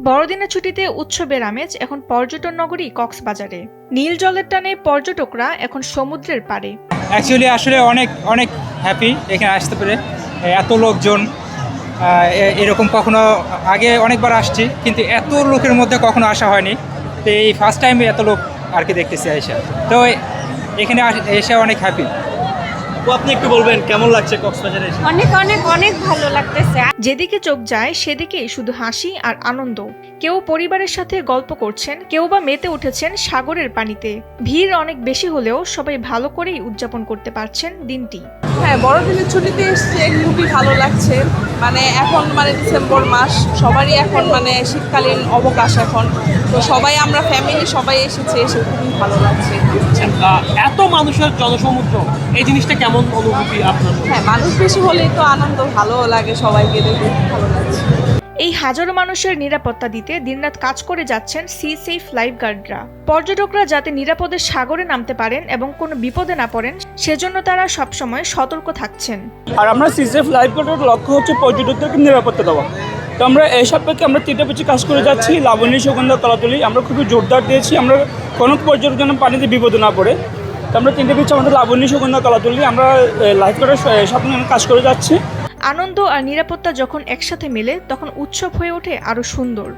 বড়দিনের ছুটিতে উৎসবের আমেজ এখন পর্যটন নগরী কক্সবাজারে। নীল জলের টানে পর্যটকরা এখন সমুদ্রের পাড়ে। অ্যাকচুয়ালি আসলে অনেক অনেক হ্যাপি এখানে আসতে পেরে। এত লোকজন এরকম কখনো আগে অনেকবার আসছি, কিন্তু এত লোকের মধ্যে কখনো আসা হয়নি। তো এই ফার্স্ট টাইম এত লোক আর কি দেখতেছি এসে, তো এখানে এসে অনেক হ্যাপি। তো আপনি একটু বলবেন কেমন লাগছে কক্সবাজারে এসে? অনেক অনেক অনেক ভালো লাগতেছে। যেদিকে চোখ যায় সেদিকেই শুধু হাসি আর আনন্দ। কেউ পরিবারের সাথে গল্প করছেন, কেউ বা মেতে উঠেছেন সাগরের পানিতে। ভিড় অনেক বেশি হলেও সবাই ভালো করেই উদযাপন করতে পারছেন দিনটি। হ্যাঁ, বড়দিনের ছুটিতে এসছে, খুবই ভালো লাগছে। এখন ডিসেম্বর মাস, সবারই এখন শীতকালীন অবকাশ এখন, তো সবাই আমরা ফ্যামিলি সবাই এসেছে, এসে খুবই ভালো লাগছে। এত মানুষের জনসমুদ্র, এই জিনিসটা কেমন অনুভূতি আপনার? হ্যাঁ, মানুষ বেশি হলেই তো আনন্দ, ভালো লাগে, সবাইকে দেখে ভালো লাগছে। এই হাজারো মানুষের নিরাপত্তা দিতে দিনরাত কাজ করে যাচ্ছেন সি সেফ লাইফগার্ডরা। পর্যটকরা যাতে নিরাপদে সাগরে নামতে পারেন এবং কোনো বিপদে না পড়েন, সেজন্য তারা সবসময় সতর্ক থাকছেন। আর আমরা সি সেফ লাইফগার্ডের লক্ষ্য হচ্ছে পর্যটকদেরকে নিরাপত্তা দেওয়া। তো আমরা এই সাপেক্ষে আমরা 3টা পিছিয়ে কাজ করে যাচ্ছি। লাবণী, সুগন্ধা, কলাতলি আমরা খুবই জোরদার দিয়েছি, আমরা কোনো পর্যটক যেন পানিতে বিপদে না পড়ে। তো আমরা 3টা পিছিয়ে আমাদের লাবণী, সুগন্ধা, কলাতলি আমরা লাইফগার্ডের সাথে কাজ করে যাচ্ছি। আনন্দ আর নিরাপত্তা যখন একসাথে মেলে, তখন উৎসব হয়ে ওঠে আরো সুন্দর।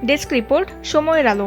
ডেস্ক রিপোর্ট, সময়ের আলো।